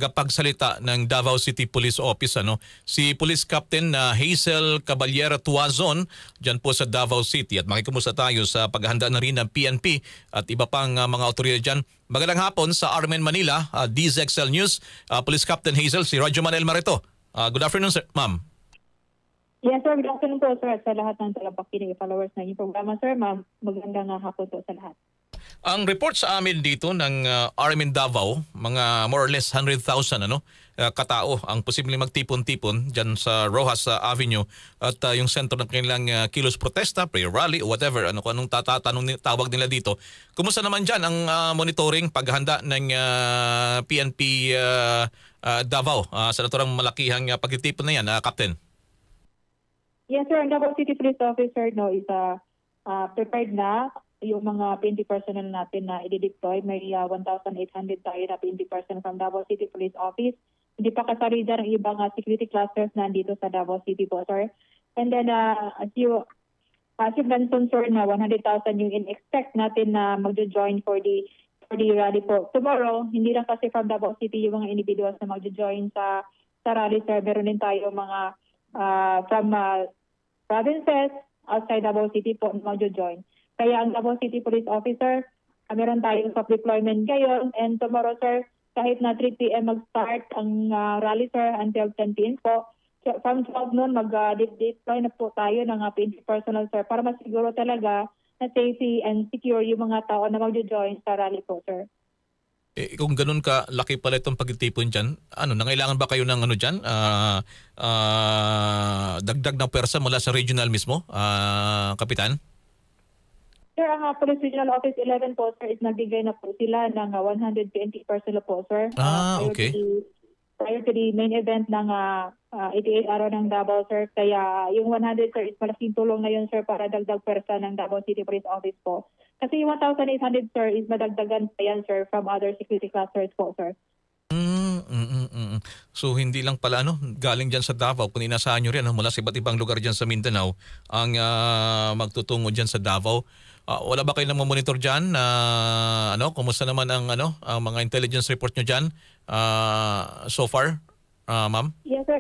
tagapagsalita ng Davao City Police Office, si Police Captain Hazel Caballera Tuazon dyan po sa Davao City, at makikumusta tayo sa paghahanda na rin ng PNP at iba pang mga otoridad dyan. Magandang hapon sa Armen Manila, DZXL News. Police Captain Hazel, si Radyo Manel Marito. Good afternoon, sir, ma'am. Yes, sir. Good afternoon po, sir, sa lahat ng tagapakinig followers ng inyong programa, sir. Ma'am, magandang hapon po sa lahat. Ang report sa amin dito ng Armen Davao, mga more or less 100,000 katao ang posibleng magtipon-tipon dyan sa Rojas Avenue at yung sentro ng kanilang kilos protesta, prayer rally, or whatever, anong tawag nila dito. Kumusta naman dyan ang monitoring, paghahanda ng PNP Davao sa naturang malakihang pagtitipon na yan, Captain? Yes, sir. Ang Davao City Police Officer is prepared na. Yung mga PNP personnel natin na i-deploy, may 1,800 tayo na PNP personnel from Davao City Police Office. Hindi pa kasali dyan ang ibang security clusters na nandito sa Davao City po, sir. And then, as you mentioned, sir, na 100,000 yung in-expect natin na mag-join for the rally po. Tomorrow, hindi lang kasi from Davao City yung mga individuals na mag-join sa rally, sir. Meron din tayo mga from provinces outside Davao City po na mag-join. Kaya ang Davao City Police Officer, meron tayong soft deployment ngayon. And tomorrow, sir, kahit na 3 p.m. mag-start ang rally, sir, until 10 p.m. po. So, from 12 noon, mag-deploy na po tayo ng PNP personnel, sir, para masiguro talaga na safety and secure yung mga tao na mag-join sa rally po, sir. Kung ganun ka, laki pala itong pagtitipon dyan, nangailangan ba kayo ng dyan? Dagdag ng pwersa mula sa regional mismo, Kapitan? Sir, ang Police Regional Office 11 po, sir, is nagbigay na po sila ng 120 personnel po, sir. Okay. Prior to the main event ng 88 araw ng Davao, sir. Kaya yung 100, sir, is malaking tulong na yun, sir, para dagdag pwersa ng Davao City Police Office po. Kasi yung 1,800, sir, is madagdagan pa yan, sir, from other security clusters po, sir. So hindi lang pala galing dyan sa Davao, kung inasahan nyo rin mula sa iba't ibang lugar dyan sa Mindanao ang magtutungo dyan sa Davao. Wala ba kayo nang monitor dyan? Kumusta naman ang mga intelligence report nyo dyan so far, ma'am? Yes, sir.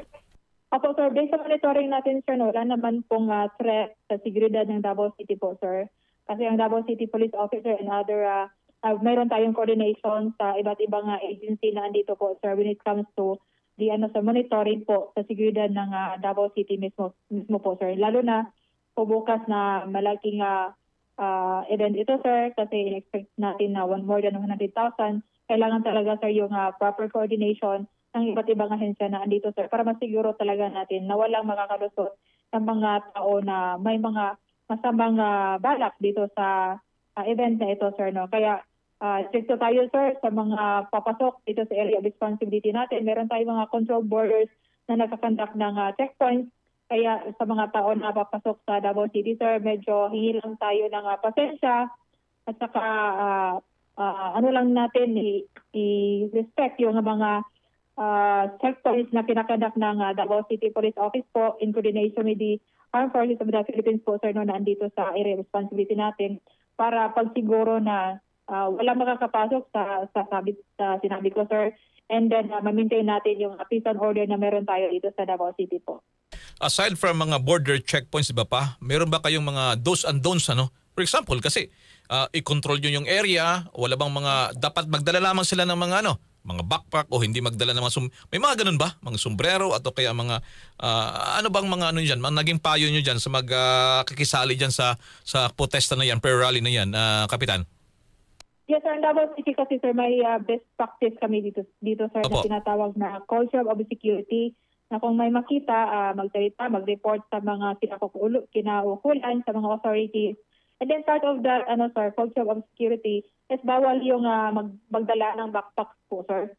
Apo, sir, based sa monitoring natin, sir, wala naman pong threat sa seguridad ng Davao City po, sir. Kasi ang Davao City Police Officer and other mayroon tayong coordination sa iba't ibang agency na andito po, sir, when it comes to the sa monitoring po sa seguridad ng Davao City mismo po, sir. Lalo na po bukas na malaking event ito, sir, kasi in-expect natin na more than 100,000. Kailangan talaga, sir, yung proper coordination ng iba't ibang ahensya na andito, sir, para masiguro talaga natin na walang makakalusot ng mga tao na may mga masamang balak dito sa event na ito, sir. Kaya stricto tayo, sir, sa mga papasok dito sa area of responsibility natin. Meron tayong mga control borders na nagkakandak ng checkpoints. Kaya sa mga tao na papasok sa Davao City, sir, medyo hingi lang tayo ng pasensya at saka lang natin i-respect yung mga checkpoints na pinakandak ng Davao City Police Office po in coordination with the Armed Forces of the Philippines po, sir, na andito sa area of responsibility natin para pagsiguro na wala makakapasok sa sinabi ko, sir. And then ma-maintain natin yung peace and order na meron tayo dito sa Davao City po. Aside from mga border checkpoints, iba pa, meron ba kayong mga do's and don'ts? For example, kasi i-control nyo yung area, wala bang mga, dapat magdala lamang sila ng mga mga backpack o hindi magdala ng mga may mga ganun ba? Mga sombrero at o kaya mga bang mga dyan? Mga naging payo nyo dyan sa kakisali dyan sa protesta na yan, prayer rally na yan, Kapitan? Yes, sir. Ang Davao City kasi, sir, may best practice kami dito sir, Opo. na tinatawag na culture of security, na kung may makita, magsalita, mag-report sa mga kinaukulan, sa mga authorities. And then part of that, sir, culture of security is bawal yung magdala ng backpacks po, sir.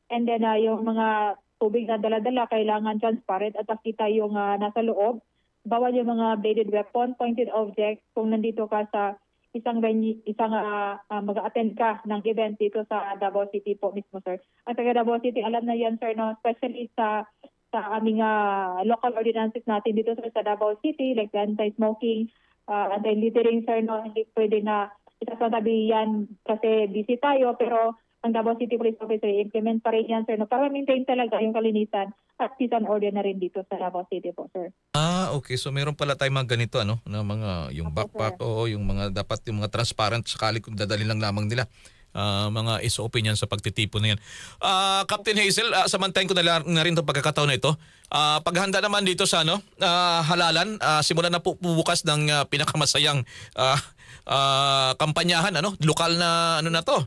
And then yung mga tubig na dala-dala, kailangan transparent at makita yung nasa loob. Bawal yung mga bladed weapon, pointed objects, kung nandito ka sa isang mag-attend ka ng event dito sa Davao City po mismo, sir. Ang taga Davao City, alam na yan, sir, especially sa aming local ordinances natin dito, sir, sa Davao City, like the anti-smoking, anti-littering, sir, hindi pwede na isasabi yan kasi busy tayo, pero ang Davao City Police Officer, implement pa rin yan, sir, no, para maintain talaga yung kalinisan at peace and order na rin dito sa Davao City po, sir. Okay. So meron pala tayong mga ganito, ano, na mga yung backpack o yung mga dapat yung mga transparent sakali kung dadalhin lang lamang nila. Mga SOP niyan sa pagtitipon na yan. Captain Hazel, samantayin ko na rin itong pagkakataon na ito. Paghanda naman dito sa halalan, simulan na po bukas ng pinakamasayang kampanyahan, lokal na na to.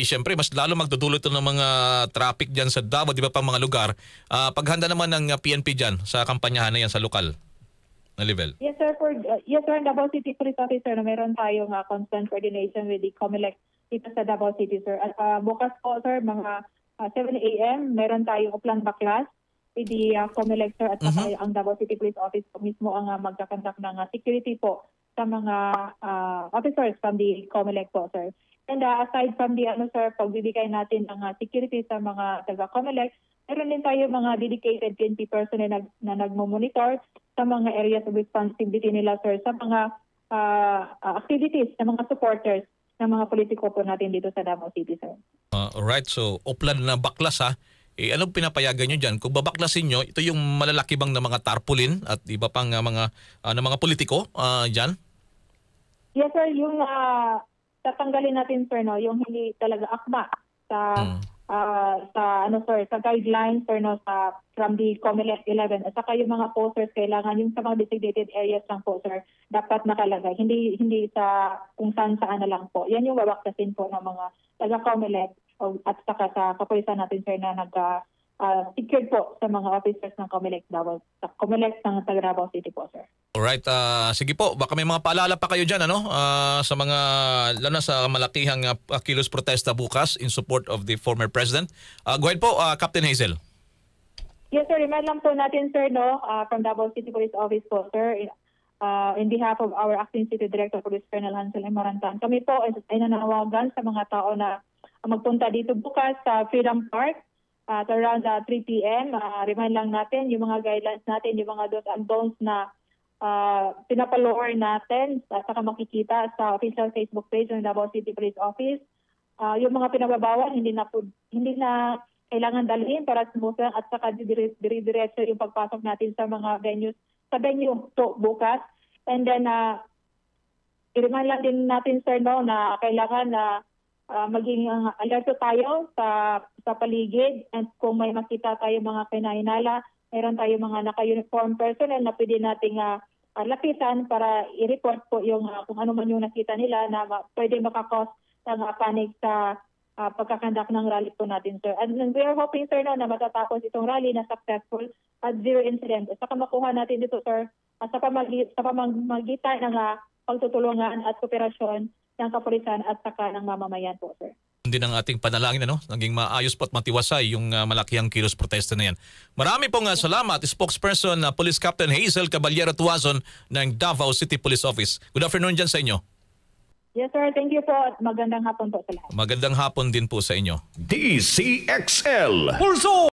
Siyempre, mas lalo magdudulot ito ng mga traffic dyan sa Davao, di ba pang mga lugar. Paghanda naman ng PNP dyan sa kampanyahan na yan sa lokal na level. Yes, sir. Yes, sir. Davao City Police Officer, na meron tayong constant coordination with the COMELEC dito sa Davao City, sir. At bukas po, sir, mga 7 a.m., meron tayong uplan baklas with the COMELEC, sir, at saka ang Davao City Police Office po mismo ang magkakandak ng security po sa mga officers from the COMELEC po, sir. And aside from the sir, pagbibigay natin ng security sa mga taga-COMELEC, meron din tayo mga dedicated PNP personnel na nagmo-monitor sa mga areas of responsibility nila, sir, sa mga activities ng mga supporters ng mga politiko po natin dito sa Davao City, sir. Alright, so uplan na baklas ha. Anong pinapayagan nyo dyan? Kung babaklasin nyo, ito yung malalaki bang na mga tarpaulin at iba pang mga politiko dyan? Yes, sir. Yung tatanggalin natin, sir, no, yung hindi talaga akma sa sir, sa guidelines, sir, no, from the COMELEC 11, at saka yung mga posters, kailangan yung sa mga designated areas lang po, sir, dapat nakalagay, hindi sa kung saan na lang po. Yan yung babaklasin po ng mga taga-COMELEC at saka sa kapulisan natin, sir, na secured po sa mga officers ng COMELEC ng Davao City po, sir. Alright, sige po, baka may mga paalala pa kayo dyan, sa mga, lalo na sa malakihang kilos protesta bukas in support of the former president. Go ahead po, Captain Hazel. Yes, sir. Remind lang po natin, sir, no, from Davao City Police Office po, sir, in behalf of our Acting City Director, Police Colonel Hansel M. Marantan, kami po ay nanawagan sa mga tao na magpunta dito bukas sa Freedom Park at around 3 p.m. Remind lang natin yung mga guidelines natin, yung mga do's and don'ts na pinapalower natin at saka makikita sa official Facebook page ng Davao City Police Office. Yung mga pinababawal, hindi na kailangan dalhin para smooth at saka dire-diretso yung pagpasok natin sa mga venues, sa venue to bukas. And then, i-remind lang din natin, sir, no, na kailangan na maging alerto tayo sa paligid, at kung may makita tayo mga kinahinala, meron tayo mga naka-uniform personnel na pwede nating lapitan para i-report po yung kung ano man yung nakita nila na pwede makakos ng panic sa pagkakandak ng rally po natin, sir. And we are hoping, sir, no, na matatapos itong rally na successful at zero incident. At saka makuha natin dito, sir, sa pamamagitan ng pagtutulungan at kooperasyon ng kapulisan at saka ng mamamayan po, sir. Din ang ating panalangin, naging maayos po at matiwasay yung malakihang kilos protesta na yan. Marami pong salamat, spokesperson na Police Captain Hazel Caballero Tuazon ng Davao City Police Office. Good afternoon dyan sa inyo. Yes, sir. Thank you po at magandang hapon po sa lahat. Magandang hapon din po sa inyo. DCXL Pulso!